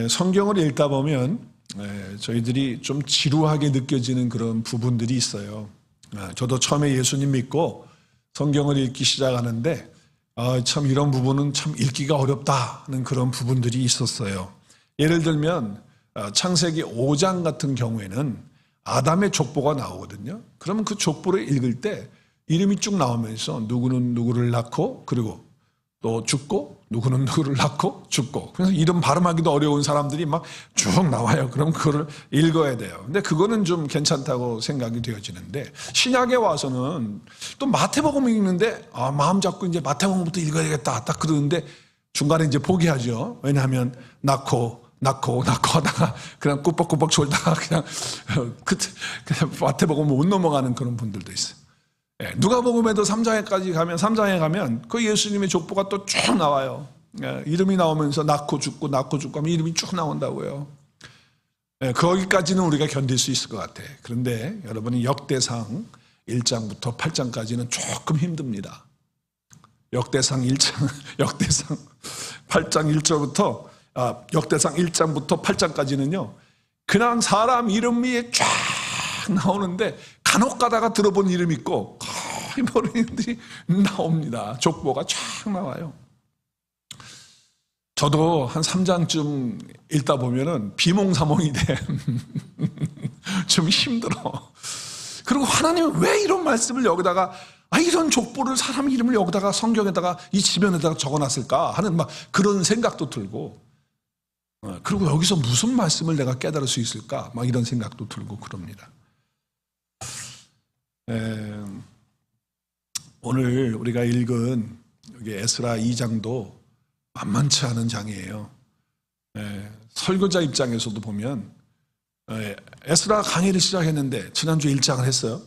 성경을 읽다 보면 저희들이 좀 지루하게 느껴지는 그런 부분들이 있어요. 저도 처음에 예수님 믿고 성경을 읽기 시작하는데 참 이런 부분은 참 읽기가 어렵다 하는 그런 부분들이 있었어요. 예를 들면 창세기 5장 같은 경우에는 아담의 족보가 나오거든요. 그러면 그 족보를 읽을 때 이름이 쭉 나오면서 누구는 누구를 낳고 그리고 또 죽고 누구는 누구를 낳고 죽고, 그래서 이름 발음하기도 어려운 사람들이 막 쭉 나와요. 그럼 그거를 읽어야 돼요. 근데 그거는 좀 괜찮다고 생각이 되어지는데, 신약에 와서는 또 마태복음 읽는데 마음 잡고 이제 마태복음부터 읽어야겠다 딱 그러는데 중간에 이제 포기하죠. 왜냐하면 낳고 하다가 그냥 꾸벅꾸벅 졸다가 그냥 마태복음 못 넘어가는 그런 분들도 있어요. 누가복음에도 3장에 가면 그 예수님의 족보가 또 쭉 나와요. 이름이 나오면서 낳고 죽고 하면 이름이 쭉 나온다고요. 거기까지는 우리가 견딜 수 있을 것 같아. 그런데 여러분이 역대상 1장부터 8장까지는 조금 힘듭니다. 역대상 8장 1장부터 8장까지는요 그냥 사람 이름이 쫙 나오는데 간혹 가다가 들어본 이름 있고 거의 모르는 이름들이 나옵니다. 족보가 쫙 나와요. 저도 한 3장쯤 읽다 보면은 비몽사몽이 돼. 좀 힘들어. 그리고 하나님은 왜 이런 말씀을 여기다가 이런 족보를 사람 이름을 여기다가 성경에다가 이 지면에다가 적어놨을까 하는 막 그런 생각도 들고, 그리고 여기서 무슨 말씀을 내가 깨달을 수 있을까 막 이런 생각도 들고 그럽니다. 오늘 우리가 읽은 여기 에스라 2장도 만만치 않은 장이에요. 설교자 입장에서도 보면 에스라 강의를 시작했는데 지난주에 1장을 했어요.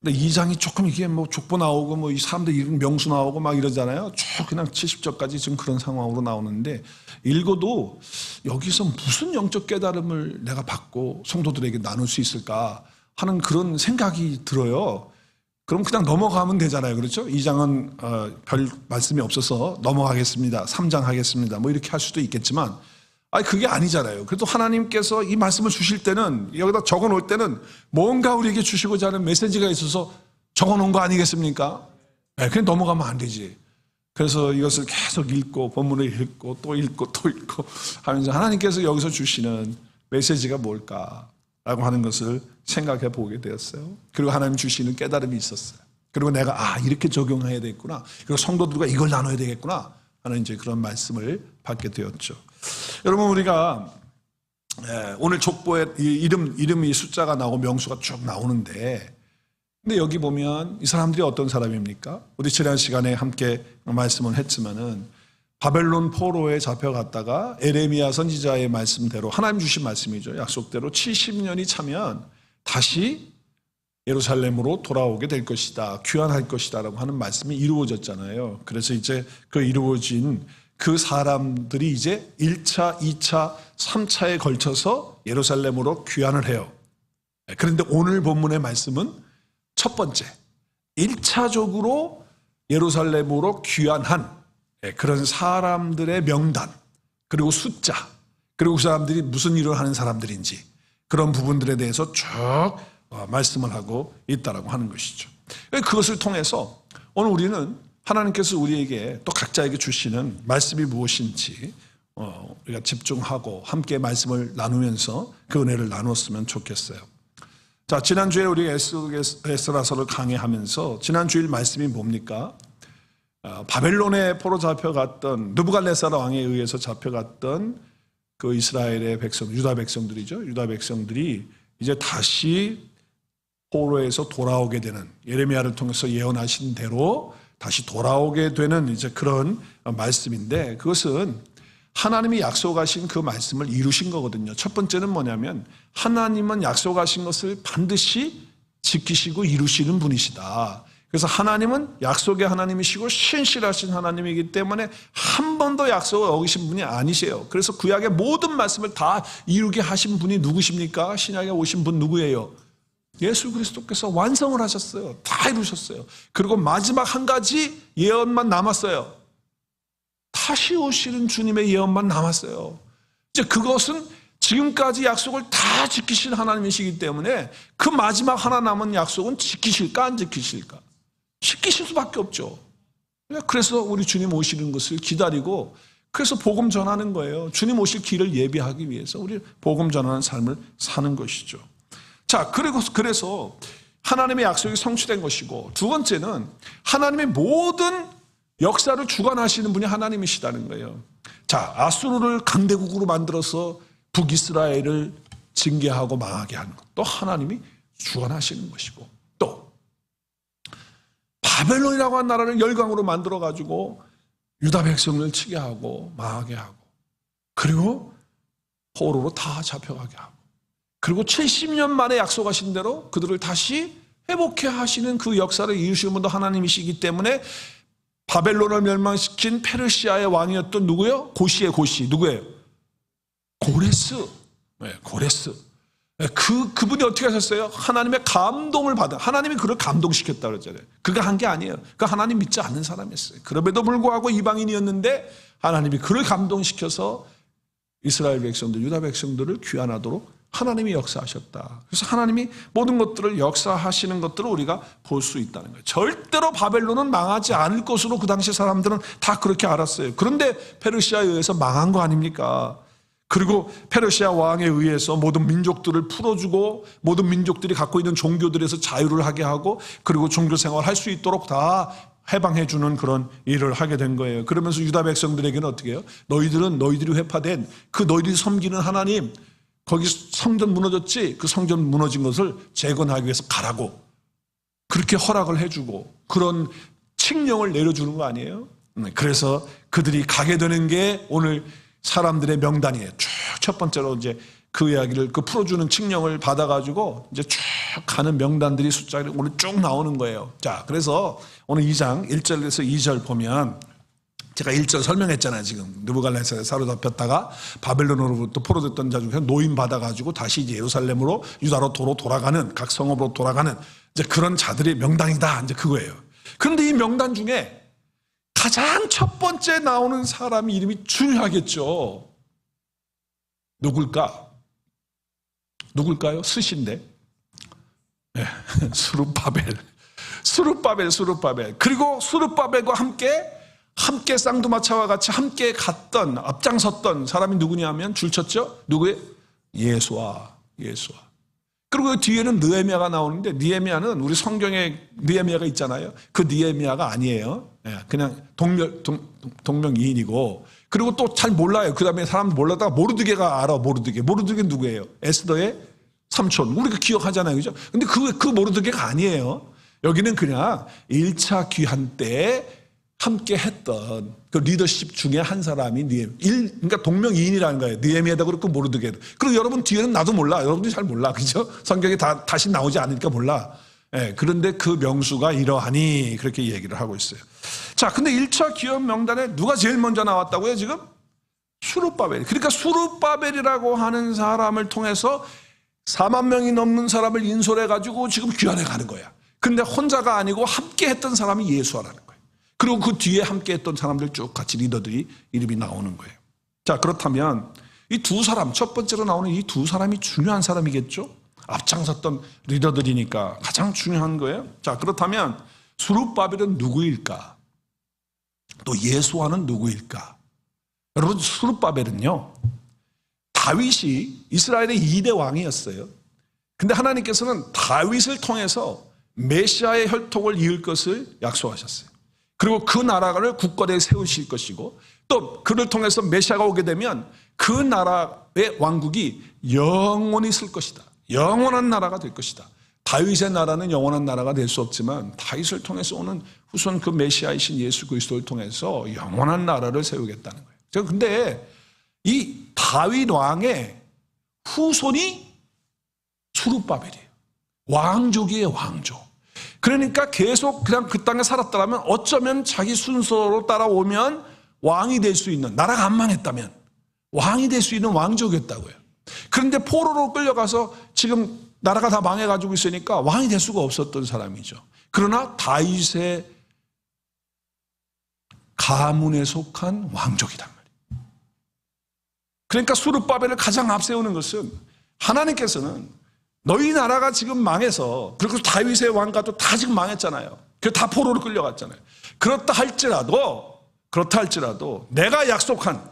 근데 2장이 조금 이게 뭐 족보 나오고 뭐 이 사람들 이름 명수 나오고 막 이러잖아요. 쭉 그냥 70절까지 지금 그런 상황으로 나오는데 읽어도 여기서 무슨 영적 깨달음을 내가 받고 성도들에게 나눌 수 있을까 하는 그런 생각이 들어요. 그럼 그냥 넘어가면 되잖아요. 그렇죠? 2장은 별 말씀이 없어서 넘어가겠습니다. 3장 하겠습니다. 뭐 이렇게 할 수도 있겠지만 그게 아니잖아요. 그래도 하나님께서 이 말씀을 주실 때는 여기다 적어놓을 때는 뭔가 우리에게 주시고자 하는 메시지가 있어서 적어놓은 거 아니겠습니까? 그냥 넘어가면 안 되지. 그래서 이것을 계속 읽고 본문을 읽고 또 읽고 하면서 하나님께서 여기서 주시는 메시지가 뭘까라고 하는 것을 생각해 보게 되었어요. 그리고 하나님 주시는 깨달음이 있었어요. 그리고 내가 이렇게 적용해야 되겠구나. 그리고 성도들과 이걸 나눠야 되겠구나 하는 이제 그런 말씀을 받게 되었죠. 여러분, 우리가 오늘 족보에 이름이 숫자가 나오고 명수가 쭉 나오는데, 근데 여기 보면 이 사람들이 어떤 사람입니까? 우리 지난 시간에 함께 말씀을 했지만은 바벨론 포로에 잡혀갔다가 에레미야 선지자의 말씀대로, 하나님 주신 말씀이죠. 약속대로 70년이 차면 다시 예루살렘으로 돌아오게 될 것이다. 귀환할 것이다 라고 하는 말씀이 이루어졌잖아요. 그래서 이제 그 이루어진 그 사람들이 이제 1차, 2차, 3차에 걸쳐서 예루살렘으로 귀환을 해요. 그런데 오늘 본문의 말씀은 첫 번째, 1차적으로 예루살렘으로 귀환한 그런 사람들의 명단, 그리고 숫자, 그리고 그 사람들이 무슨 일을 하는 사람들인지 그런 부분들에 대해서 쭉 말씀을 하고 있다라고 하는 것이죠. 그것을 통해서 오늘 우리는 하나님께서 우리에게 또 각자에게 주시는 말씀이 무엇인지 우리가 집중하고 함께 말씀을 나누면서 그 은혜를 나눴으면 좋겠어요. 자, 지난주에 우리 에스라서를 강의하면서 지난 주일 말씀이 뭡니까? 바벨론에 포로 잡혀갔던 느부갓네살 왕에 의해서 잡혀갔던 그 이스라엘의 백성, 유다 백성들이죠. 유다 백성들이 이제 다시 포로에서 돌아오게 되는, 예레미야를 통해서 예언하신 대로 다시 돌아오게 되는 이제 그런 말씀인데, 그것은 하나님이 약속하신 그 말씀을 이루신 거거든요. 첫 번째는 뭐냐면 하나님은 약속하신 것을 반드시 지키시고 이루시는 분이시다. 그래서 하나님은 약속의 하나님이시고 신실하신 하나님이기 때문에 한 번도 약속을 어기신 분이 아니세요. 그래서 구약의 모든 말씀을 다 이루게 하신 분이 누구십니까? 신약에 오신 분 누구예요? 예수 그리스도께서 완성을 하셨어요. 다 이루셨어요. 그리고 마지막 한 가지 예언만 남았어요. 다시 오시는 주님의 예언만 남았어요. 이제 그것은 지금까지 약속을 다 지키신 하나님이시기 때문에 그 마지막 하나 남은 약속은 지키실까 안 지키실까? 지키실 수밖에 없죠. 그래서 우리 주님 오시는 것을 기다리고 그래서 복음 전하는 거예요. 주님 오실 길을 예비하기 위해서 우리 복음 전하는 삶을 사는 것이죠. 자, 그래서 하나님의 약속이 성취된 것이고, 두 번째는 하나님의 모든 역사를 주관하시는 분이 하나님이시다는 거예요. 자, 아수르를 강대국으로 만들어서 북이스라엘을 징계하고 망하게 하는 것, 또 하나님이 주관하시는 것이고, 또 바벨론이라고 하는 나라를 열강으로 만들어 가지고 유다 백성을 치게 하고 망하게 하고, 그리고 포로로 다 잡혀가게 하고, 그리고 70년 만에 약속하신 대로 그들을 다시 회복해 하시는 그 역사를 이루시는 분도 하나님이시기 때문에 바벨론을 멸망시킨 페르시아의 왕이었던 누구요? 고시의 고시. 누구예요? 고레스. 네, 고레스. 그분이 어떻게 하셨어요? 하나님의 감동을 받아. 하나님이 그를 감동시켰다 그랬잖아요. 그가 한 게 아니에요. 그 하나님 믿지 않는 사람이었어요. 그럼에도 불구하고 이방인이었는데 하나님이 그를 감동시켜서 이스라엘 백성들, 유다 백성들을 귀환하도록 하나님이 역사하셨다. 그래서 하나님이 모든 것들을 역사하시는 것들을 우리가 볼 수 있다는 거예요. 절대로 바벨론은 망하지 않을 것으로 그 당시 사람들은 다 그렇게 알았어요. 그런데 페르시아에 의해서 망한 거 아닙니까? 그리고 페르시아 왕에 의해서 모든 민족들을 풀어주고 모든 민족들이 갖고 있는 종교들에서 자유를 하게 하고 그리고 종교 생활을 할 수 있도록 다 해방해주는 그런 일을 하게 된 거예요. 그러면서 유다 백성들에게는 어떻게 해요? 너희들이 회파된 그 너희들이 섬기는 하나님, 거기 성전 무너졌지? 그 성전 무너진 것을 재건하기 위해서 가라고 그렇게 허락을 해주고 그런 칙령을 내려주는 거 아니에요? 그래서 그들이 가게 되는 게 오늘 사람들의 명단이에요. 쭉 첫 번째로 이제 그 이야기를 그 풀어주는 칙령을 받아가지고 이제 쭉 가는 명단들이 숫자가 오늘 쭉 나오는 거예요. 자, 그래서 오늘 2장 1절에서 2절 보면 제가 1절 설명했잖아요. 지금 느부갓네살에 사로잡혔다가 바벨론으로부터 포로됐던 자 중에 노임 받아가지고 다시 이제 예루살렘으로 유다로 도로 돌아가는 각 성읍으로 돌아가는 이제 그런 자들의 명단이다. 이제 그거예요. 그런데 이 명단 중에 가장 첫 번째 나오는 사람 이름이 중요하겠죠. 누굴까요? 스신데. 네. 수룹바벨. 그리고 수룹바벨과 함께 쌍두마차와 같이 함께 갔던, 앞장섰던 사람이 누구냐면 줄쳤죠? 누구예요? 예수아. 그리고 뒤에는 느헤미야가 나오는데 느헤미야는 우리 성경에 느헤미야가 있잖아요. 그 느헤미야가 아니에요. 그냥 동명이인이고 그리고 또 잘 몰라요. 그 다음에 사람 몰랐다가 모르드게가 알아. 모르드게 누구예요? 에스더의 삼촌. 우리가 기억하잖아요. 그죠? 근데 그 모르드게가 아니에요. 여기는 그냥 1차 귀환 때 함께 했던 그 리더십 중에 한 사람이 그러니까 동명이인이라는 거예요. 느헤미야도 그렇고 모르드게도. 그리고 여러분 뒤에는 나도 몰라. 여러분들이 잘 몰라. 그죠? 성경에 다시 나오지 않으니까 몰라. 그런데 그 명수가 이러하니 그렇게 얘기를 하고 있어요. 자, 근데 1차 기업 명단에 누가 제일 먼저 나왔다고요, 지금? 수룹바벨. 그러니까 수룹바벨이라고 하는 사람을 통해서 4만 명이 넘는 사람을 인솔해가지고 지금 귀환해 가는 거야. 근데 혼자가 아니고 함께 했던 사람이 예수아라는 거예요. 그리고 그 뒤에 함께 했던 사람들 쭉 같이 리더들이 이름이 나오는 거예요. 자, 그렇다면 이 두 사람, 첫 번째로 나오는 이 두 사람이 중요한 사람이겠죠? 앞장섰던 리더들이니까 가장 중요한 거예요. 자, 그렇다면 수룹바벨은 누구일까? 또 예수아는 누구일까? 여러분, 수룹바벨은요, 다윗이 이스라엘의 2대 왕이었어요. 근데 하나님께서는 다윗을 통해서 메시아의 혈통을 이을 것을 약속하셨어요. 그리고 그 나라를 굳건하게 세우실 것이고 또 그를 통해서 메시아가 오게 되면 그 나라의 왕국이 영원히 있을 것이다. 영원한 나라가 될 것이다. 다윗의 나라는 영원한 나라가 될 수 없지만 다윗을 통해서 오는 후손 그 메시아이신 예수 그리스도를 통해서 영원한 나라를 세우겠다는 거예요. 근데 이 다윗 왕의 후손이 수룹바벨이에요. 왕족이에요, 왕족. 그러니까 계속 그냥 그 땅에 살았다면 어쩌면 자기 순서로 따라오면 왕이 될 수 있는, 나라가 안 망했다면 왕이 될 수 있는 왕족이었다고요. 그런데 포로로 끌려가서 지금 나라가 다 망해가지고 있으니까 왕이 될 수가 없었던 사람이죠. 그러나 다윗의 가문에 속한 왕족이란 말이에요. 그러니까 수르바벨을 가장 앞세우는 것은 하나님께서는 너희 나라가 지금 망해서, 그리고 다윗의 왕가도 다 지금 망했잖아요. 그 다 포로로 끌려갔잖아요. 그렇다 할지라도 내가 약속한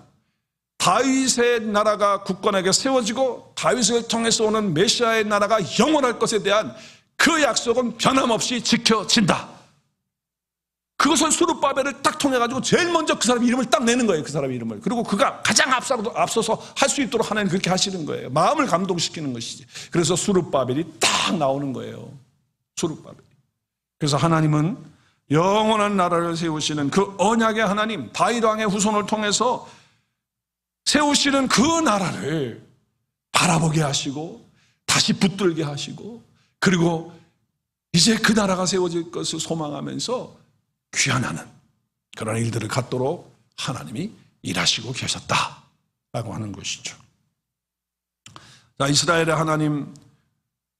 다윗의 나라가 굳건하게 세워지고 다윗을 통해서 오는 메시아의 나라가 영원할 것에 대한 그 약속은 변함없이 지켜진다. 그것을 수르바벨을 딱 통해가지고 제일 먼저 그 사람 이름을 딱 내는 거예요. 그 사람 이름을. 그리고 그가 가장 앞서서 할 수 있도록 하나님 그렇게 하시는 거예요. 마음을 감동시키는 것이지. 그래서 수르바벨이 딱 나오는 거예요. 수르바벨. 그래서 하나님은 영원한 나라를 세우시는 그 언약의 하나님, 다윗 왕의 후손을 통해서 세우시는 그 나라를 바라보게 하시고 다시 붙들게 하시고, 그리고 이제 그 나라가 세워질 것을 소망하면서 귀환하는 그런 일들을 갖도록 하나님이 일하시고 계셨다라고 하는 것이죠. 자, 이스라엘의 하나님,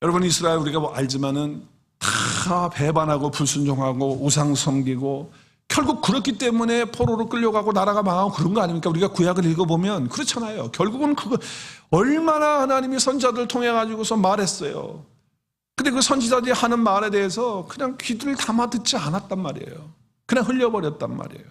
여러분 이스라엘 우리가 알지만은 다 배반하고 불순종하고 우상 섬기고 결국 그렇기 때문에 포로로 끌려가고 나라가 망하고 그런 거 아닙니까? 우리가 구약을 읽어보면 그렇잖아요. 결국은 그거 얼마나 하나님이 선지자들을 통해 가지고서 말했어요. 근데 그 선지자들이 하는 말에 대해서 그냥 귀를 담아 듣지 않았단 말이에요. 그냥 흘려버렸단 말이에요.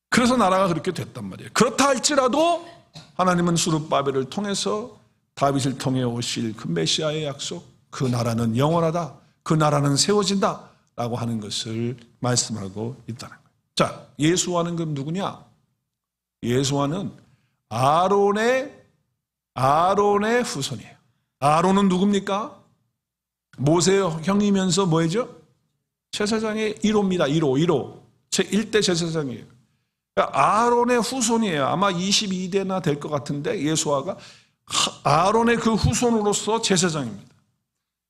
그래서 나라가 그렇게 됐단 말이에요. 그렇다 할지라도 하나님은 수르바벨을 통해서 다윗을 통해 오실 그 메시아의 약속, 그 나라는 영원하다, 그 나라는 세워진다 라고 하는 것을 말씀하고 있다는 거예요. 자, 예수와는 그럼 누구냐? 예수와는 아론의 후손이에요. 아론은 누굽니까? 모세의 형이면서 뭐죠? 제사장의 1호입니다. 1호. 제1대 제사장이에요. 그러니까 아론의 후손이에요. 아마 22대나 될 것 같은데 예수아가 아론의 그 후손으로서 제사장입니다.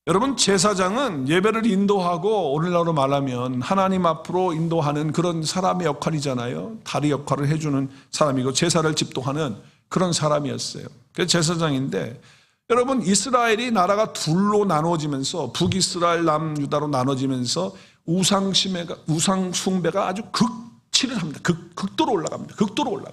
여러분, 제사장은 예배를 인도하고 오늘날로 말하면 하나님 앞으로 인도하는 그런 사람의 역할이잖아요. 다리 역할을 해주는 사람이고 제사를 집도하는 그런 사람이었어요. 그래서 제사장인데, 여러분 이스라엘이 나라가 둘로 나눠지면서 북이스라엘 남유다로 나눠지면서 우상 숭배가 아주 극치를 합니다. 극도로 올라갑니다. 극도로 올라가.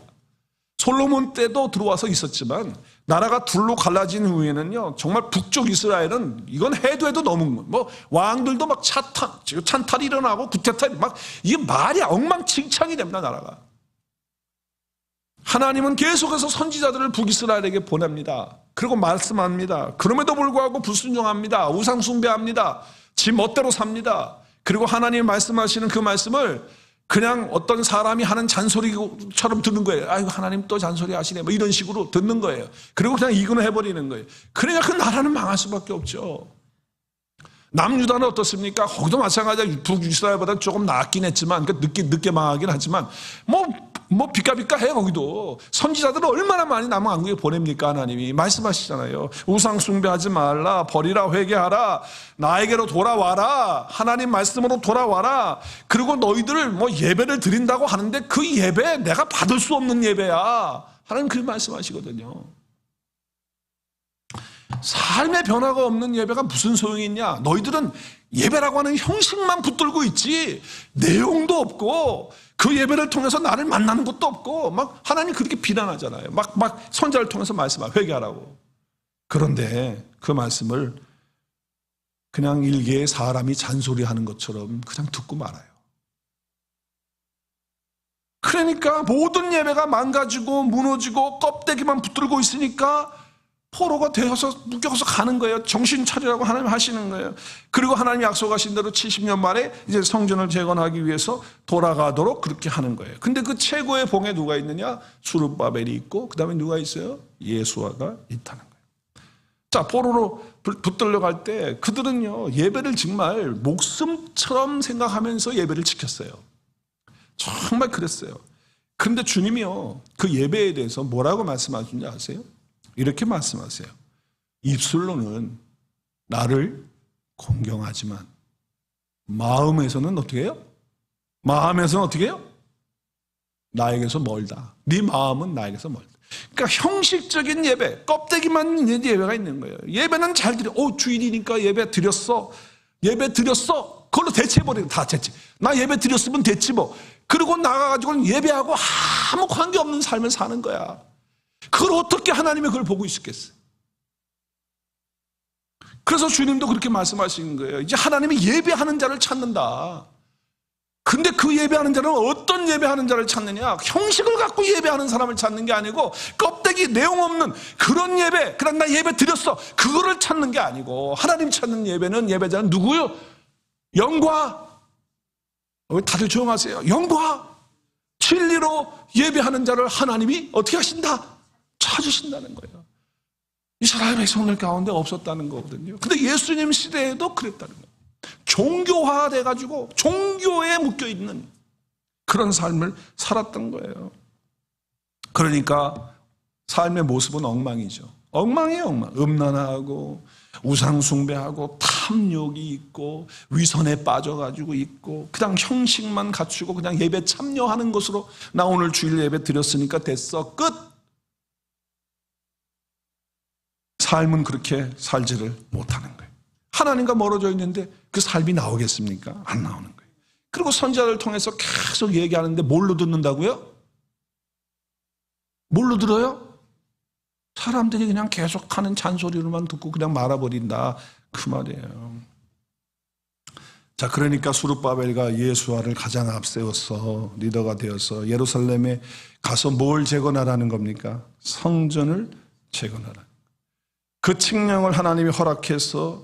솔로몬 때도 들어와서 있었지만 나라가 둘로 갈라진 후에는요, 정말 북쪽 이스라엘은 이건 해도 너무 뭐 왕들도 막 찬탈이 일어나고 구태타이 막 이게 말이 엉망진창이 됩니다. 나라가. 하나님은 계속해서 선지자들을 북이스라엘에게 보냅니다. 그리고 말씀합니다. 그럼에도 불구하고 불순종합니다. 우상 숭배합니다. 지 멋대로 삽니다. 그리고 하나님이 말씀하시는 그 말씀을 그냥 어떤 사람이 하는 잔소리처럼 듣는 거예요. 아이고, 하나님 또 잔소리 하시네, 뭐 이런 식으로 듣는 거예요. 그리고 그냥 이근을 해버리는 거예요. 그러니까 그 나라는 망할 수밖에 없죠. 남유다는 어떻습니까? 거기도 마찬가지야. 북이스라엘보다 조금 낫긴 했지만, 늦게 망하긴 하지만, 뭐 비까비까 해. 거기도 선지자들은 얼마나 많이 남왕국에 보냅니까? 하나님이 말씀하시잖아요. 우상 숭배하지 말라, 버리라, 회개하라, 나에게로 돌아와라, 하나님 말씀으로 돌아와라. 그리고 너희들 뭐 예배를 드린다고 하는데 그 예배 내가 받을 수 없는 예배야. 하나님 그 말씀하시거든요. 삶의 변화가 없는 예배가 무슨 소용이 있냐? 너희들은 예배라고 하는 형식만 붙들고 있지 내용도 없고 그 예배를 통해서 나를 만나는 것도 없고, 막 하나님 그렇게 비난하잖아요. 막 선자를 통해서 말씀하고 회개하라고. 그런데 그 말씀을 그냥 일개의 사람이 잔소리하는 것처럼 그냥 듣고 말아요. 그러니까 모든 예배가 망가지고 무너지고 껍데기만 붙들고 있으니까 포로가 되어서 묶여서 가는 거예요. 정신 차리라고 하나님 하시는 거예요. 그리고 하나님이 약속하신 대로 70년 만에 이제 성전을 재건하기 위해서 돌아가도록 그렇게 하는 거예요. 근데 그 최고의 봉에 누가 있느냐? 수르바벨이 있고, 그 다음에 누가 있어요? 예수아가 있다는 거예요. 자, 포로로 붙들려 갈 때 그들은요, 예배를 정말 목숨처럼 생각하면서 예배를 지켰어요. 정말 그랬어요. 그런데 주님이요, 그 예배에 대해서 뭐라고 말씀하시는지 아세요? 이렇게 말씀하세요. 입술로는 나를 공경하지만 마음에서는 어떻게 해요? 마음에서는 어떻게 해요? 나에게서 멀다. 네 마음은 나에게서 멀다. 그러니까 형식적인 예배, 껍데기만 있는 예배가 있는 거예요. 예배는 잘 드려. 주일이니까 예배 드렸어. 예배 드렸어. 그걸로 대체해버리는, 다 대체. 나 예배 드렸으면 됐지 뭐. 그리고 나가가지고는 예배하고 아무 관계없는 삶을 사는 거야. 그걸 어떻게 하나님이 그걸 보고 있었겠어요? 그래서 주님도 그렇게 말씀하시는 거예요. 이제 하나님이 예배하는 자를 찾는다. 근데 그 예배하는 자는 어떤 예배하는 자를 찾느냐? 형식을 갖고 예배하는 사람을 찾는 게 아니고 껍데기 내용 없는 그런 예배, 그냥 나 예배 드렸어, 그거를 찾는 게 아니고, 하나님 찾는 예배는, 예배자는 누구요? 영과, 왜 다들 조용하세요? 영과 진리로 예배하는 자를 하나님이 어떻게 하신다? 찾으신다는 거예요. 이스라엘 백성들 가운데 없었다는 거거든요. 근데 예수님 시대에도 그랬다는 거예요. 종교화돼가지고 종교에 묶여있는 그런 삶을 살았던 거예요. 그러니까 삶의 모습은 엉망이죠. 엉망이에요, 엉망. 음란하고 우상숭배하고 탐욕이 있고 위선에 빠져가지고 있고 그냥 형식만 갖추고 그냥 예배 참여하는 것으로 나 오늘 주일 예배 드렸으니까 됐어, 끝. 삶은 그렇게 살지를 못하는 거예요. 하나님과 멀어져 있는데 그 삶이 나오겠습니까? 안 나오는 거예요. 그리고 선지자를 통해서 계속 얘기하는데 뭘로 듣는다고요? 뭘로 들어요? 사람들이 그냥 계속하는 잔소리로만 듣고 그냥 말아버린다, 그 말이에요. 자, 그러니까 수룹바벨과 예수아를 가장 앞세워서 리더가 되어서 예루살렘에 가서 뭘 재건하라는 겁니까? 성전을 재건하라. 그 칙령을 하나님이 허락해서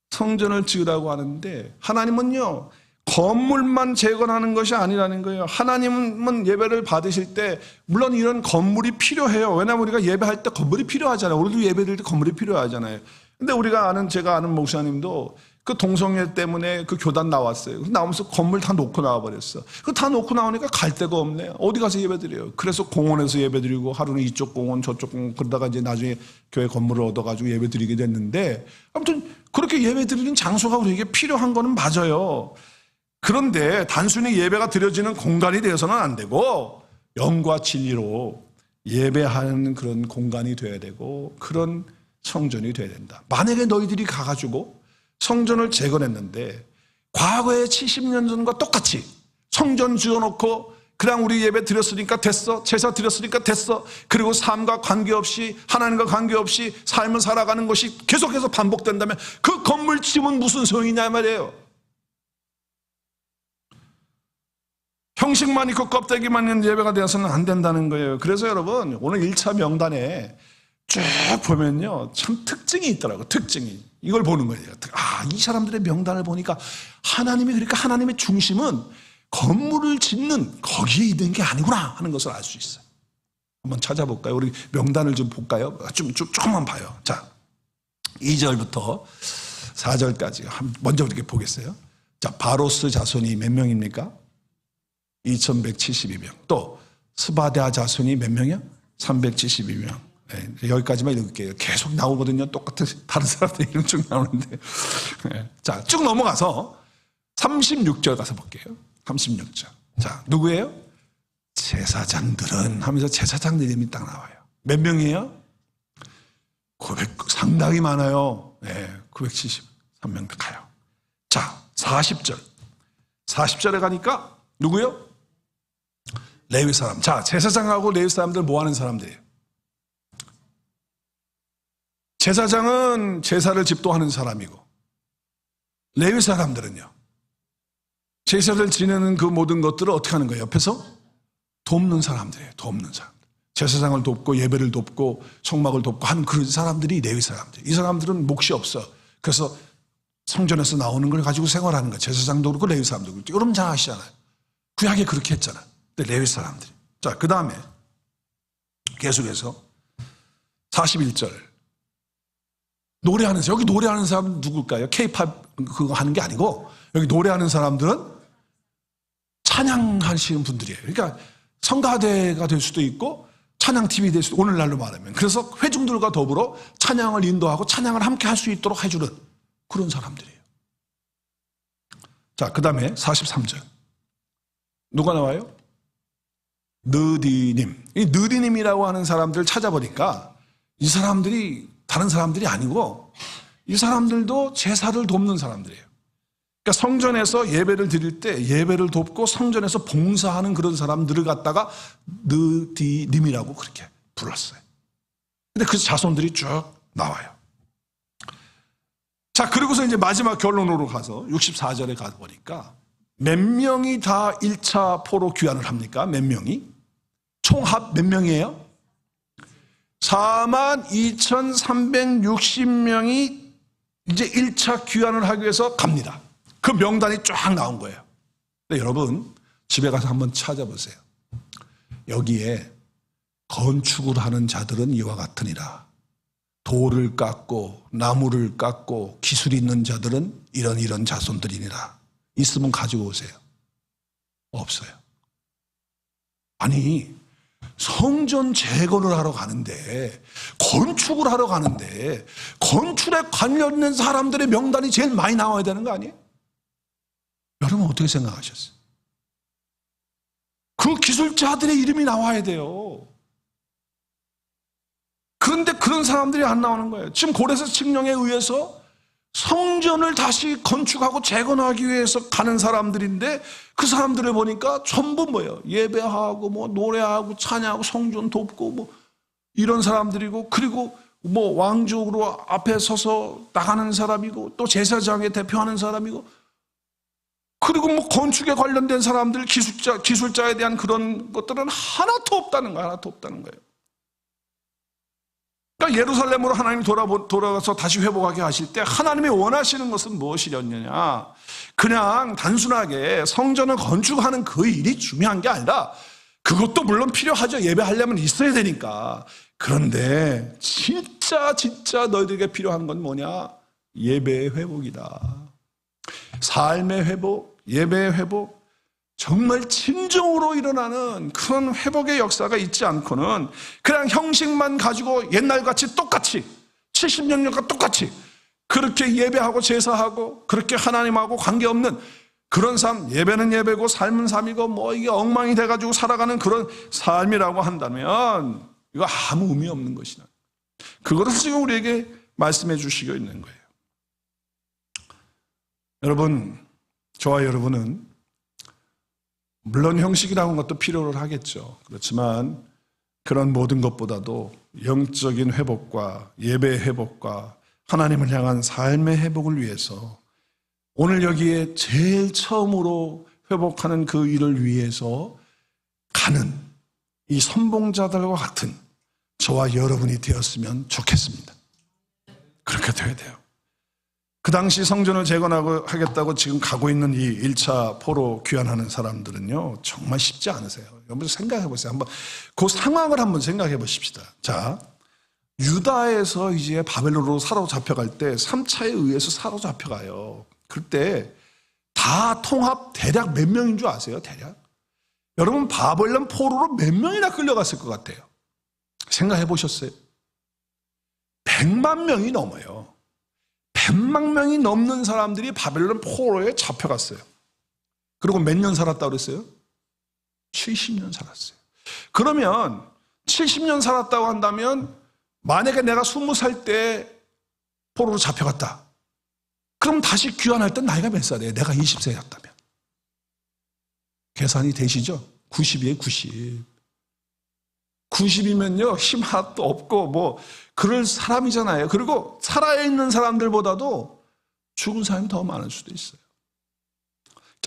성전을 지으라고 하는데, 하나님은요 건물만 재건하는 것이 아니라는 거예요. 하나님은 예배를 받으실 때 물론 이런 건물이 필요해요. 왜냐하면 우리가 예배할 때 건물이 필요하잖아요. 우리도 예배드릴 때 건물이 필요하잖아요. 근데 제가 아는 목사님도 그 동성애 때문에 그 교단 나왔어요. 나오면서 건물 다 놓고 나와버렸어. 그 다 놓고 나오니까 갈 데가 없네. 어디 가서 예배드려요? 그래서 공원에서 예배드리고 하루는 이쪽 공원 저쪽 공원, 그러다가 이제 나중에 교회 건물을 얻어가지고 예배드리게 됐는데, 아무튼 그렇게 예배드리는 장소가 우리에게 필요한 거는 맞아요. 그런데 단순히 예배가 드려지는 공간이 되어서는 안 되고 영과 진리로 예배하는 그런 공간이 돼야 되고 그런 성전이 돼야 된다. 만약에 너희들이 가가지고 성전을 재건했는데 과거에 70년 전과 똑같이 성전 지어놓고 그냥 우리 예배 드렸으니까 됐어, 제사 드렸으니까 됐어, 그리고 삶과 관계없이, 하나님과 관계없이 삶을 살아가는 것이 계속해서 반복된다면 그 건물 집은 무슨 소용이냐 말이에요. 형식만 있고 껍데기만 있는 예배가 되어서는 안 된다는 거예요. 그래서 여러분 오늘 1차 명단에 쭉 보면요 참 특징이 있더라고요. 특징이 이걸 보는 거예요. 이 사람들의 명단을 보니까 하나님이, 그러니까 하나님의 중심은 건물을 짓는 거기에 있는 게 아니구나 하는 것을 알 수 있어요. 한번 찾아볼까요? 우리 명단을 좀 볼까요? 조금만 봐요. 자, 2절부터 4절까지 먼저 이렇게 보겠어요. 자, 바로스 자손이 몇 명입니까? 2172명. 또 스바데아 자손이 몇 명이야? 372명. 네, 여기까지만 읽을게요. 계속 나오거든요. 똑같은 다른 사람들 이름 쭉 나오는데. 네. 자, 쭉 넘어가서 36절 가서 볼게요. 36절. 자, 누구예요? 제사장들은 하면서 제사장들 이름이 딱 나와요. 몇 명이에요? 900, 상당히 많아요. 네, 973명 가요. 자, 40절. 40절에 가니까 누구요? 레위 사람. 자, 제사장하고 레위 사람들 뭐 하는 사람들이에요? 제사장은 제사를 집도하는 사람이고, 레위 사람들은요 제사를 지내는 그 모든 것들을 어떻게 하는 거예요? 옆에서 돕는 사람들이에요. 돕는 사람들. 제사장을 돕고 예배를 돕고 성막을 돕고 하는 그런 사람들이 레위 사람들. 이 사람들은 몫이 없어. 그래서 성전에서 나오는 걸 가지고 생활하는 거예요. 제사장도 그렇고 레위 사람도 그렇고. 여러분 잘 아시잖아요. 구약에 그렇게 했잖아요. 근데 레위 사람들이. 자, 그 다음에 계속해서 41절. 노래하는 사람. 여기 노래하는 사람은 누굴까요? K-팝 그거 하는 게 아니고 여기 노래하는 사람들은 찬양하시는 분들이에요. 그러니까 성가대가 될 수도 있고 찬양팀이 될 수도 있고, 오늘날로 말하면. 그래서 회중들과 더불어 찬양을 인도하고 찬양을 함께 할 수 있도록 해주는 그런 사람들이에요. 자, 그 다음에 43절. 누가 나와요? 느디님. 이 느디님이라고 하는 사람들을 찾아보니까 이 사람들이 다른 사람들이 아니고 이 사람들도 제사를 돕는 사람들이에요. 그러니까 성전에서 예배를 드릴 때 예배를 돕고 성전에서 봉사하는 그런 사람들을 갖다가 느디님이라고 그렇게 불렀어요. 근데 그 자손들이 쭉 나와요. 자, 그리고서 이제 마지막 결론으로 가서 64절에 가보니까 몇 명이 다 1차 포로 귀환을 합니까? 몇 명이? 총합 몇 명이에요? 42,360명이 이제 1차 귀환을 하기 위해서 갑니다. 그 명단이 쫙 나온 거예요. 근데 여러분, 집에 가서 한번 찾아보세요. 여기에 건축을 하는 자들은 이와 같으니라. 돌을 깎고 나무를 깎고 기술이 있는 자들은 이런 자손들이니라. 있으면 가지고 오세요. 없어요. 아니, 성전 재건을 하러 가는데, 건축을 하러 가는데 건축에 관련된 사람들의 명단이 제일 많이 나와야 되는 거 아니에요? 여러분 어떻게 생각하셨어요? 그 기술자들의 이름이 나와야 돼요. 그런데 그런 사람들이 안 나오는 거예요. 지금 고레스 칙령에 의해서 성전을 다시 건축하고 재건하기 위해서 가는 사람들인데 그 사람들을 보니까 전부 뭐예요? 예배하고 뭐 노래하고 찬양하고 성전 돕고 뭐 이런 사람들이고, 그리고 뭐 왕족으로 앞에 서서 나가는 사람이고, 또 제사장에 대표하는 사람이고, 그리고 뭐 건축에 관련된 사람들, 기술자에 대한 그런 것들은 하나도 없다는 거예요. 하나도 없다는 거예요. 그러니까 예루살렘으로 하나님이 돌아가서 다시 회복하게 하실 때 하나님이 원하시는 것은 무엇이었느냐? 그냥 단순하게 성전을 건축하는 그 일이 중요한 게 아니라, 그것도 물론 필요하죠. 예배하려면 있어야 되니까. 그런데 진짜 너희들에게 필요한 건 뭐냐? 예배의 회복이다. 삶의 회복, 예배의 회복, 정말 진정으로 일어나는 그런 회복의 역사가 있지 않고는 그냥 형식만 가지고 옛날같이 똑같이 70년과 똑같이 그렇게 예배하고 제사하고 그렇게 하나님하고 관계없는 그런 삶, 예배는 예배고 삶은 삶이고 뭐 이게 엉망이 돼가지고 살아가는 그런 삶이라고 한다면 이거 아무 의미 없는 것이다. 그것을 지금 우리에게 말씀해 주시고 있는 거예요. 여러분, 저와 여러분은 물론 형식이라는 것도 필요를 하겠죠. 그렇지만 그런 모든 것보다도 영적인 회복과 예배의 회복과 하나님을 향한 삶의 회복을 위해서 오늘 여기에 제일 처음으로 회복하는 그 일을 위해서 가는 이 선봉자들과 같은 저와 여러분이 되었으면 좋겠습니다. 그렇게 돼야 돼요. 그 당시 성전을 재건하겠다고 지금 가고 있는 이 1차 포로 귀환하는 사람들은요, 정말 쉽지 않으세요. 여러분 생각해 보세요. 한번 그 상황을 한번 생각해 보십시다. 자, 유다에서 이제 바벨론으로 사로잡혀갈 때 3차에 의해서 사로잡혀가요. 그때 다 통합 대략 몇 명인 줄 아세요? 대략? 여러분 바벨론 포로로 몇 명이나 끌려갔을 것 같아요? 생각해 보셨어요? 100만 명이 넘어요. 100만 명이 넘는 사람들이 바벨론 포로에 잡혀갔어요. 그리고 몇 년 살았다고 그랬어요? 70년 살았어요. 그러면 70년 살았다고 한다면 만약에 내가 20살 때 포로로 잡혀갔다. 그럼 다시 귀환할 땐 나이가 몇 살이에요? 내가 20세였다면. 계산이 되시죠? 90이에요, 90. 90이면요, 힘 하나도 없고, 뭐, 그럴 사람이잖아요. 그리고 살아있는 사람들보다도 죽은 사람이 더 많을 수도 있어요.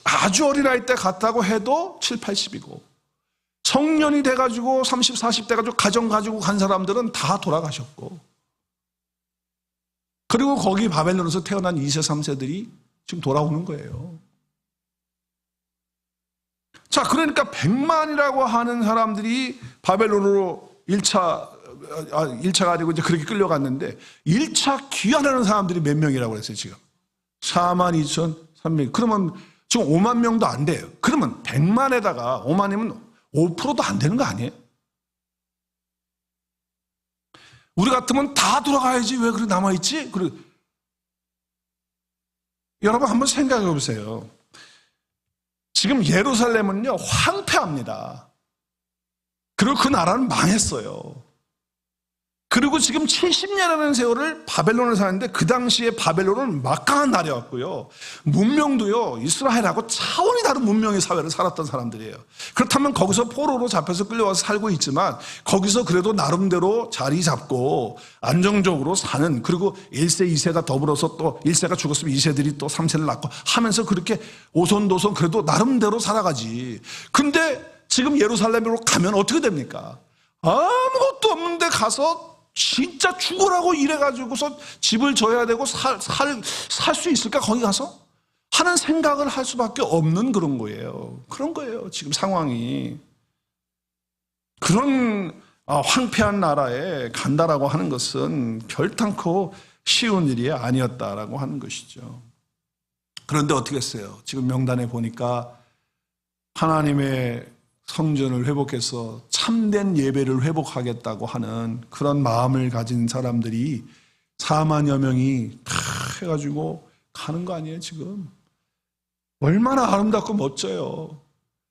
아주 어린아이 때 갔다고 해도 7, 80이고, 성년이 돼가지고 30, 40 돼가지고 가정 가지고 간 사람들은 다 돌아가셨고, 그리고 거기 바벨론에서 태어난 2세, 3세들이 지금 돌아오는 거예요. 자, 그러니까 100만이라고 하는 사람들이 바벨론으로 1차가 아니고 이제 그렇게 끌려갔는데 1차 귀환하는 사람들이 몇 명이라고 그랬어요, 지금? 42,300. 그러면 지금 5만 명도 안 돼요. 그러면 100만에다가 5만이면 5%도 안 되는 거 아니에요? 우리 같으면 다 돌아가야지 왜 그렇게 남아있지? 그리고 여러분 한번 생각해 보세요. 지금 예루살렘은요, 황폐합니다. 그리고 그 나라는 망했어요. 그리고 지금 70년이라는 세월을 바벨론을 사는데 그 당시에 바벨론은 막강한 나라였고요. 문명도요, 이스라엘하고 차원이 다른 문명의 사회를 살았던 사람들이에요. 그렇다면 거기서 포로로 잡혀서 끌려와서 살고 있지만 거기서 그래도 나름대로 자리 잡고 안정적으로 사는, 그리고 1세, 2세가 더불어서 또 1세가 죽었으면 2세들이 또 3세를 낳고 하면서 그렇게 오손도손 그래도 나름대로 살아가지. 근데 지금 예루살렘으로 가면 어떻게 됩니까? 아무것도 없는데 가서 진짜 죽으라고 이래가지고서 집을 져야 되고 살 수 있을까 거기 가서? 하는 생각을 할 수밖에 없는 그런 거예요. 그런 거예요 지금 상황이. 그런 황폐한 나라에 간다라고 하는 것은 결단코 쉬운 일이 아니었다라고 하는 것이죠. 그런데 어떻게 했어요? 지금 명단에 보니까 하나님의 성전을 회복해서 참된 예배를 회복하겠다고 하는 그런 마음을 가진 사람들이 4만여 명이 다 해가지고 가는 거 아니에요 지금. 얼마나 아름답고 멋져요.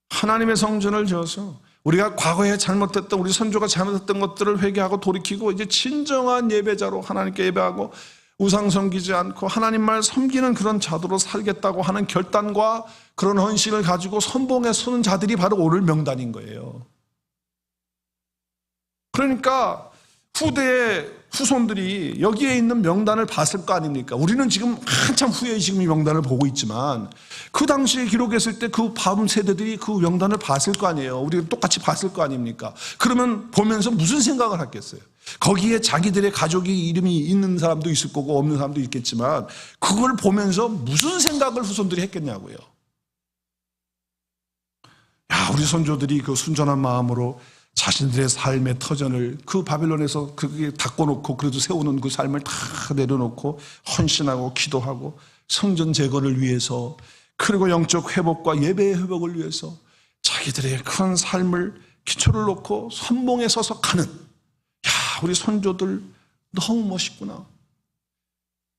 하나님의 성전을 지어서 우리가 과거에 잘못했던, 우리 선조가 잘못했던 것들을 회개하고 돌이키고 이제 진정한 예배자로 하나님께 예배하고 우상 섬기지 않고 하나님만 섬기는 그런 자도로 살겠다고 하는 결단과 그런 헌신을 가지고 선봉에 서는 자들이 바로 오늘 명단인 거예요. 그러니까 후대의 후손들이 여기에 있는 명단을 봤을 거 아닙니까? 우리는 지금 한참 후에 지금 이 명단을 보고 있지만 그 당시에 기록했을 때 그 다음 세대들이 그 명단을 봤을 거 아니에요. 우리가 똑같이 봤을 거 아닙니까? 그러면 보면서 무슨 생각을 했겠어요? 거기에 자기들의 가족이 이름이 있는 사람도 있을 거고 없는 사람도 있겠지만 그걸 보면서 무슨 생각을 후손들이 했겠냐고요. 야, 우리 선조들이 그 순전한 마음으로 자신들의 삶의 터전을 그 바벨론에서 그게 닦아놓고 그래도 세우는 그 삶을 다 내려놓고 헌신하고 기도하고 성전 재건을 위해서, 그리고 영적 회복과 예배의 회복을 위해서 자기들의 큰 삶을 기초를 놓고 선봉에 서서 가는, 야, 우리 선조들 너무 멋있구나.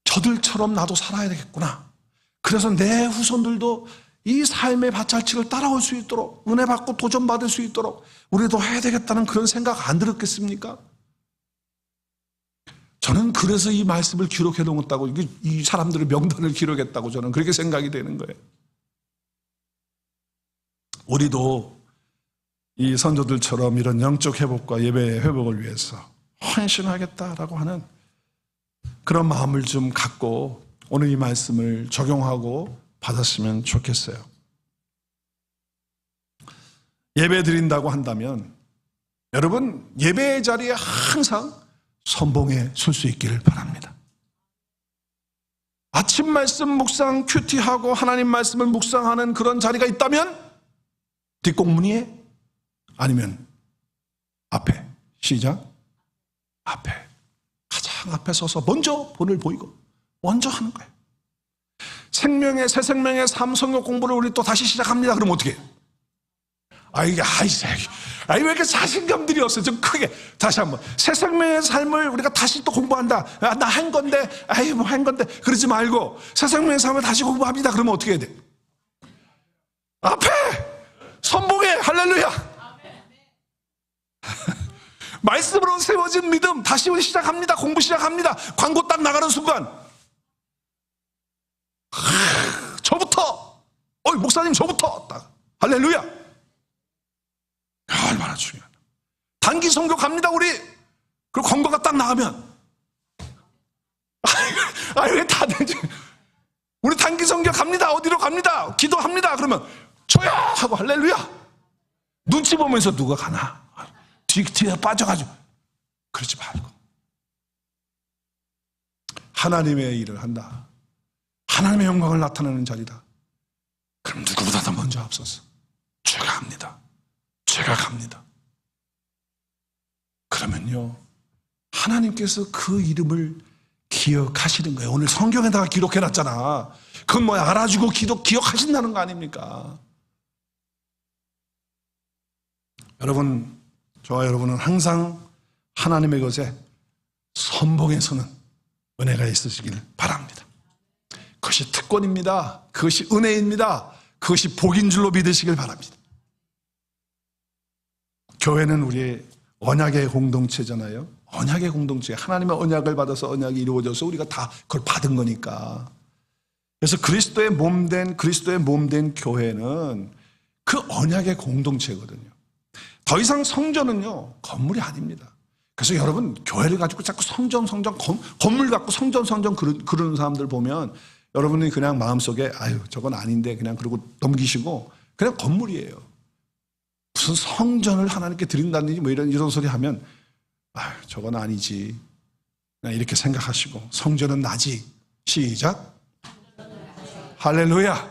저들처럼 나도 살아야 되겠구나. 그래서 내 후손들도 이 삶의 밭잘치를 따라올 수 있도록, 은혜 받고 도전받을 수 있도록 우리도 해야 되겠다는 그런 생각 안 들었겠습니까? 저는 그래서 이 말씀을 기록해 놓았다고, 이 사람들의 명단을 기록했다고 저는 그렇게 생각이 되는 거예요. 우리도 이 선조들처럼 이런 영적 회복과 예배의 회복을 위해서 헌신하겠다라고 하는 그런 마음을 좀 갖고 오늘 이 말씀을 적용하고 받았으면 좋겠어요. 예배 드린다고 한다면 여러분 예배의 자리에 항상 선봉에 설 수 있기를 바랍니다. 아침 말씀 묵상 큐티하고 하나님 말씀을 묵상하는 그런 자리가 있다면 뒷공문이에, 아니면 앞에, 시작, 앞에, 가장 앞에 서서 먼저 본을 보이고 먼저 하는 거예요. 새 생명의 삶 성경 공부를 우리 또 다시 시작합니다. 그럼 어떻게 해요? 왜 이렇게 자신감들이 없어요? 좀 크게 다시 한번. 새 생명의 삶을 우리가 다시 또 공부한다. 나 한 건데, 한 건데 그러지 말고 새 생명의 삶을 다시 공부합니다. 그러면 어떻게 해야 돼? 앞에 선봉에, 할렐루야. 말씀으로 세워진 믿음 다시 우리 시작합니다. 공부 시작합니다. 광고 딱 나가는 순간 저부터, 목사님 저부터 딱, 할렐루야. 얼마나 중요하다. 단기 선교 갑니다 우리. 그리고 광고가 딱 나가면 왜 다들 우리 단기 선교 갑니다. 어디로 갑니다. 기도합니다. 그러면 저야 하고 할렐루야. 눈치 보면서 누가 가나 뒤에 빠져가지고 그러지 말고 하나님의 일을 한다. 하나님의 영광을 나타내는 자리다. 그럼 누구보다 더 먼저 앞서서 제가 합니다. 제가 갑니다. 그러면요 하나님께서 그 이름을 기억하시는 거예요. 오늘 성경에다가 기록해놨잖아. 그건 뭐야, 알아주고 기억하신다는 거 아닙니까? 여러분, 저와 여러분은 항상 하나님의 것에 선봉에 서는 은혜가 있으시길 바랍니다. 그것이 특권입니다. 그것이 은혜입니다. 그것이 복인 줄로 믿으시길 바랍니다. 교회는 우리의 언약의 공동체잖아요. 언약의 공동체, 하나님의 언약을 받아서 언약이 이루어져서 우리가 다 그걸 받은 거니까. 그래서 그리스도의 몸된 교회는 그 언약의 공동체거든요. 더 이상 성전은요, 건물이 아닙니다. 그래서 여러분, 교회를 가지고 자꾸 성전, 건물 갖고 성전 그러는 사람들 보면 여러분이 그냥 마음속에 아유, 저건 아닌데 그냥 그러고 넘기시고 그냥 건물이에요. 무슨 성전을 하나님께 드린다든지 뭐 이런 소리 하면 아유, 저건 아니지. 그냥 이렇게 생각하시고 성전은 나지. 시작. 할렐루야.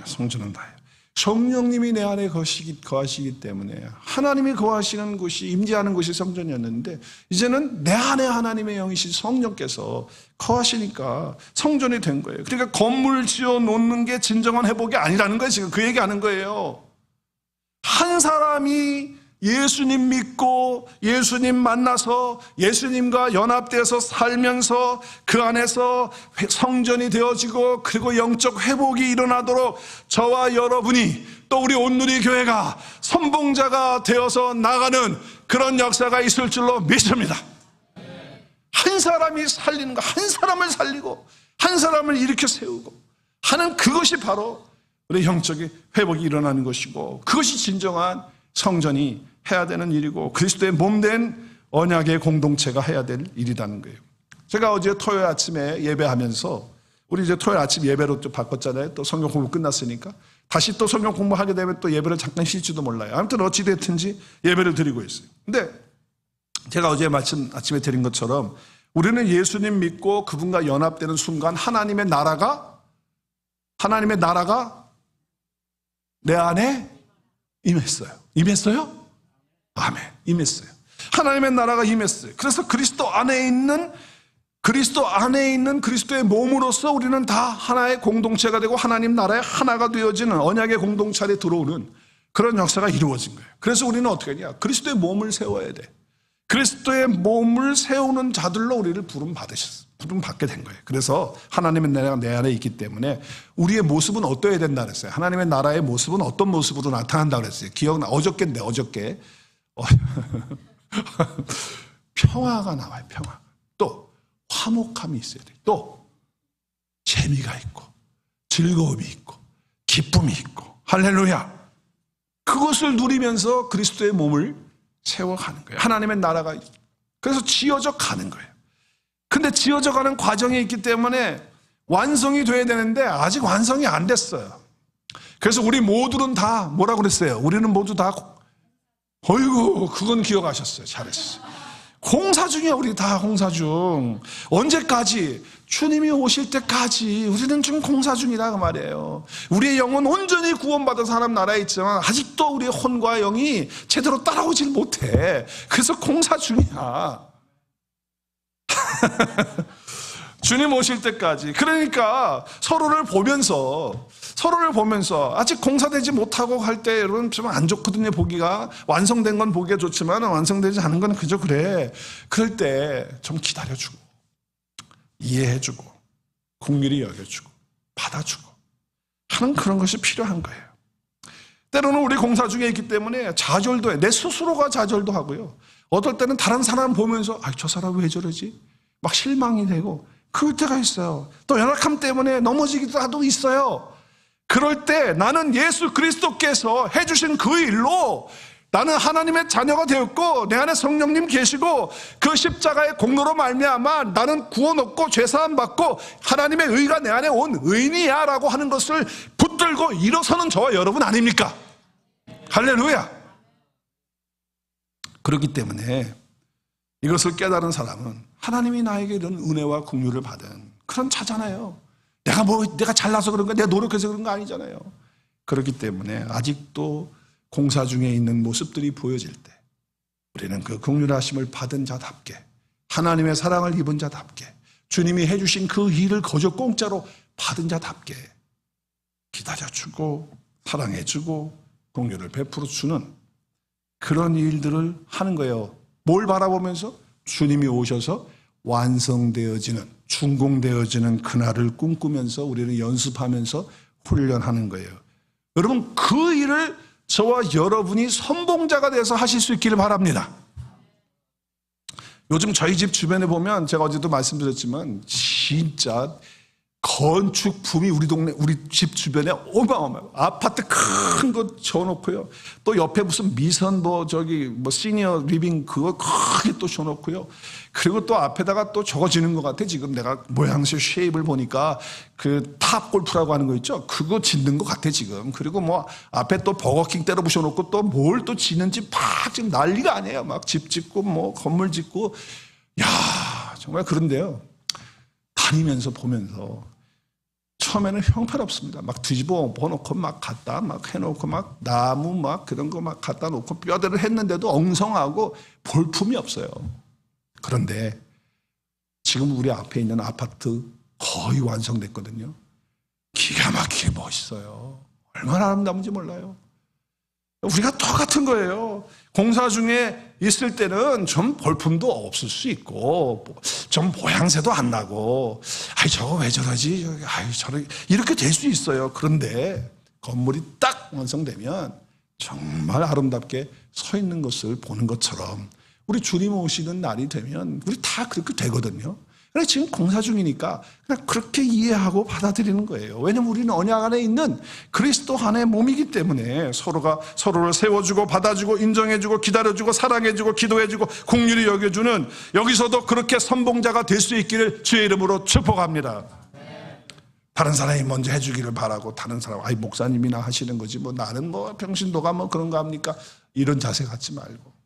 성전은 나예요. 성령님이 내 안에 거하시기 때문에 하나님이 거하시는 곳이, 임재하는 곳이 성전이었는데 이제는 내 안에 하나님의 영이신 성령께서 거하시니까 성전이 된 거예요. 그러니까 건물 지어 놓는 게 진정한 회복이 아니라는 거예요. 지금 그 얘기하는 거예요. 한 사람이 예수님 믿고 예수님 만나서 예수님과 연합돼서 살면서 그 안에서 성전이 되어지고 그리고 영적 회복이 일어나도록 저와 여러분이 또 우리 온누리 교회가 선봉자가 되어서 나가는 그런 역사가 있을 줄로 믿습니다. 한 사람이 살리는 거, 한 사람을 살리고 한 사람을 일으켜 세우고 하는 그것이 바로 우리 영적인 회복이 일어나는 것이고 그것이 진정한 성전이 해야 되는 일이고 그리스도의 몸된 언약의 공동체가 해야 될 일이라는 거예요. 제가 어제 토요일 아침에 예배하면서 우리 이제 토요일 아침 예배로 좀 바꿨잖아요. 또 성경 공부 끝났으니까 다시 또 성경 공부하게 되면 또 예배를 잠깐 쉴지도 몰라요. 아무튼 어찌됐든지 예배를 드리고 있어요. 근데 제가 어제 아침에 드린 것처럼 우리는 예수님 믿고 그분과 연합되는 순간 하나님의 나라가 내 안에 임했어요. 임했어요? 아멘. 임했어요. 하나님의 나라가 임했어요. 그래서 그리스도 안에 있는 그리스도의 몸으로서 우리는 다 하나의 공동체가 되고 하나님 나라의 하나가 되어지는 언약의 공동체에 들어오는 그런 역사가 이루어진 거예요. 그래서 우리는 어떻게 하냐? 그리스도의 몸을 세워야 돼. 그리스도의 몸을 세우는 자들로 우리를 부름받게 된 거예요. 그래서 하나님의 나라가 내 안에 있기 때문에 우리의 모습은 어떠해야 된다 그랬어요. 하나님의 나라의 모습은 어떤 모습으로 나타난다 그랬어요. 어저께 평화가 나와요. 평화. 또 화목함이 있어야 돼요. 또 재미가 있고 즐거움이 있고 기쁨이 있고 할렐루야. 그것을 누리면서 그리스도의 몸을 세워가는 거예요. 하나님의 나라가 그래서 지어져 가는 거예요. 근데 지어져 가는 과정이 있기 때문에 완성이 돼야 되는데 아직 완성이 안 됐어요. 그래서 우리 모두는 다 뭐라고 그랬어요? 우리는 모두 다 어이구 그건 기억하셨어요. 잘했어요. 공사 중이야. 우리 다 공사 중. 언제까지? 주님이 오실 때까지 우리는 지금 공사 중이라 그 말이에요. 우리의 영은 온전히 구원받아서 하나님 나라에 있지만 아직도 우리의 혼과 영이 제대로 따라오질 못해. 그래서 공사 중이야. 주님 오실 때까지. 그러니까 서로를 보면서 아직 공사되지 못하고 할 때 여러분 좀 안 좋거든요. 보기가 완성된 건 보기가 좋지만 완성되지 않은 건 그저 그래. 그럴 때 좀 기다려주고 이해해주고 긍휼히 여겨주고 받아주고 하는 그런 것이 필요한 거예요. 때로는 우리 공사 중에 있기 때문에 좌절도 해. 내 스스로가 좌절도 하고요. 어떨 때는 다른 사람 보면서 저 사람 왜 저러지? 막 실망이 되고 그럴 때가 있어요. 또 연약함 때문에 넘어지기도 하도 있어요. 그럴 때 나는 예수 그리스도께서 해주신 그 일로 나는 하나님의 자녀가 되었고 내 안에 성령님 계시고 그 십자가의 공로로 말미암아 나는 구원 얻고 죄사함 받고 하나님의 의가 내 안에 온 의인이야 라고 하는 것을 붙들고 일어서는 저와 여러분 아닙니까? 할렐루야. 그렇기 때문에 이것을 깨달은 사람은 하나님이 나에게 이런 은혜와 긍휼을 받은 그런 자잖아요. 내가 잘나서 그런가, 내가 노력해서 그런 거 아니잖아요. 그렇기 때문에 아직도 공사 중에 있는 모습들이 보여질 때 우리는 그 긍휼하심을 받은 자답게 하나님의 사랑을 입은 자답게 주님이 해주신 그 일을 거저 공짜로 받은 자답게 기다려주고 사랑해주고 긍휼을 베풀어주는 그런 일들을 하는 거예요. 뭘 바라보면서? 주님이 오셔서 완성되어지는 준공되어지는 그날을 꿈꾸면서 우리는 연습하면서 훈련하는 거예요. 여러분 그 일을 저와 여러분이 선봉자가 돼서 하실 수 있기를 바랍니다. 요즘 저희 집 주변에 보면 제가 어제도 말씀드렸지만 진짜 건축품이 우리 동네, 우리 집 주변에 어마어마해요. 아파트 큰 거 지어놓고요. 또 옆에 무슨 미선 시니어 리빙 그거 크게 또 지어놓고요. 그리고 또 앞에다가 또 적어지는 것 같아. 지금 내가 모양새 쉐입을 보니까 그 탑 골프라고 하는 거 있죠. 그거 짓는 것 같아 지금. 그리고 뭐 앞에 또 버거킹 때려 부셔놓고 또 뭘 또 짓는지 막 지금 난리가 아니에요. 막 집 짓고 뭐 건물 짓고. 야 정말 그런데요. 다니면서 보면서 처음에는 형편없습니다. 막 뒤집어 놓고 막 갖다 막 해놓고 막 나무 막 그런 거 막 갖다 놓고 뼈대를 했는데도 엉성하고 볼품이 없어요. 그런데 지금 우리 앞에 있는 아파트 거의 완성됐거든요. 기가 막히게 멋있어요. 얼마나 아름다운지 몰라요. 우리가 똑같은 거예요. 공사 중에 있을 때는 좀 볼품도 없을 수 있고 좀 모양새도 안 나고 아이 저거 왜 저러지? 아이 저러 이렇게 될 수 있어요. 그런데 건물이 딱 완성되면 정말 아름답게 서 있는 것을 보는 것처럼 우리 주님 오시는 날이 되면 우리 다 그렇게 되거든요. 그래서 지금 공사 중이니까 그냥 그렇게 이해하고 받아들이는 거예요. 왜냐하면 우리는 언약 안에 있는 그리스도 안의 몸이기 때문에 서로가 서로를 세워주고 받아주고 인정해주고 기다려주고 사랑해주고 기도해주고 긍휼히 여겨주는 여기서도 그렇게 선봉자가 될 수 있기를 주의 이름으로 축복합니다. 다른 사람이 먼저 해주기를 바라고 다른 사람 아이 목사님이나 하시는 거지 뭐 나는 뭐 평신도가 뭐 그런 거 합니까? 이런 자세 갖지 말고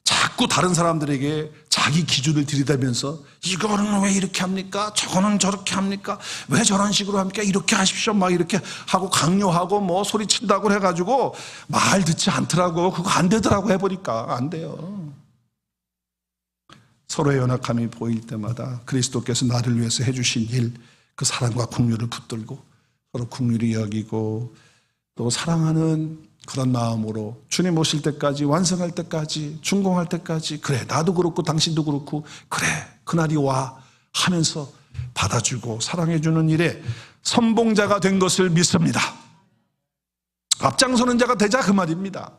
자꾸 다른 사람들에게 자기 기준을 들이대면서 이거는 왜 이렇게 합니까? 저거는 저렇게 합니까? 왜 저런 식으로 합니까? 이렇게 하십시오. 막 이렇게 하고 강요하고 뭐 소리친다고 해가지고 말 듣지 않더라고. 그거 안 되더라고 해보니까 안 돼요. 서로의 연약함이 보일 때마다 그리스도께서 나를 위해서 해주신 일, 그 사랑과 긍휼을 붙들고 서로 긍휼히 여기고 또 사랑하는 그런 마음으로 주님 오실 때까지 완성할 때까지 준공할 때까지 그래 나도 그렇고 당신도 그렇고 그래 그날이 와 하면서 받아주고 사랑해주는 일에 선봉자가 된 것을 믿습니다. 앞장서는 자가 되자 그 말입니다.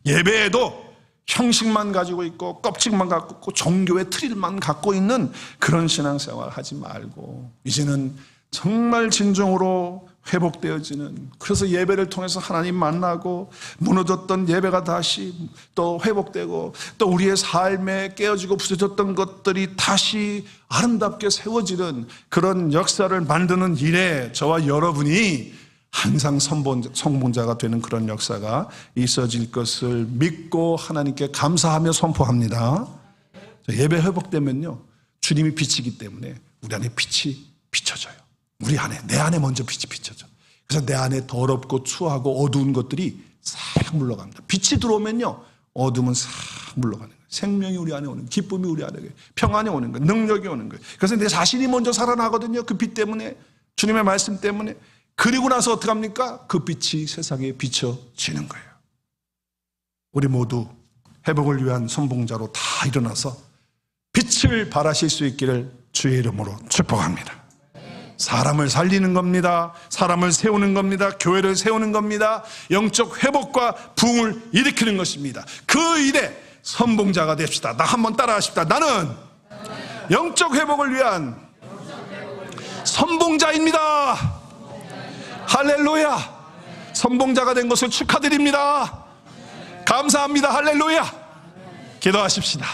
예배에도 형식만 가지고 있고 껍질만 갖고 있고 종교의 틀만 갖고 있는 그런 신앙생활 하지 말고 이제는 정말 진정으로 회복되어지는 그래서 예배를 통해서 하나님 만나고 무너졌던 예배가 다시 또 회복되고 또 우리의 삶에 깨어지고 부서졌던 것들이 다시 아름답게 세워지는 그런 역사를 만드는 일에 저와 여러분이 항상 성봉자가 되는 그런 역사가 있어질 것을 믿고 하나님께 감사하며 선포합니다. 예배 회복되면요 주님이 빛이기 때문에 우리 안에 빛이 비춰져요. 우리 안에 내 안에 먼저 빛이 비춰져. 그래서 내 안에 더럽고 추하고 어두운 것들이 싹 물러갑니다. 빛이 들어오면요 어둠은 싹 물러가는 거예요. 생명이 우리 안에 오는 거예요. 기쁨이 우리 안에 오는 거예요. 평안이 오는 거예요. 능력이 오는 거예요. 그래서 내 자신이 먼저 살아나거든요. 그 빛 때문에 주님의 말씀 때문에. 그리고 나서 어떻게 합니까? 그 빛이 세상에 비춰지는 거예요. 우리 모두 회복을 위한 선봉자로 다 일어나서 빛을 발하실 수 있기를 주의 이름으로 축복합니다. 사람을 살리는 겁니다. 사람을 세우는 겁니다. 교회를 세우는 겁니다. 영적 회복과 부흥을 일으키는 것입니다. 그 일에 선봉자가 됩시다. 나 한번 따라하십시다. 나는 영적 회복을 위한 선봉자입니다. 할렐루야. 선봉자가 된 것을 축하드립니다. 감사합니다. 할렐루야. 기도하십시다.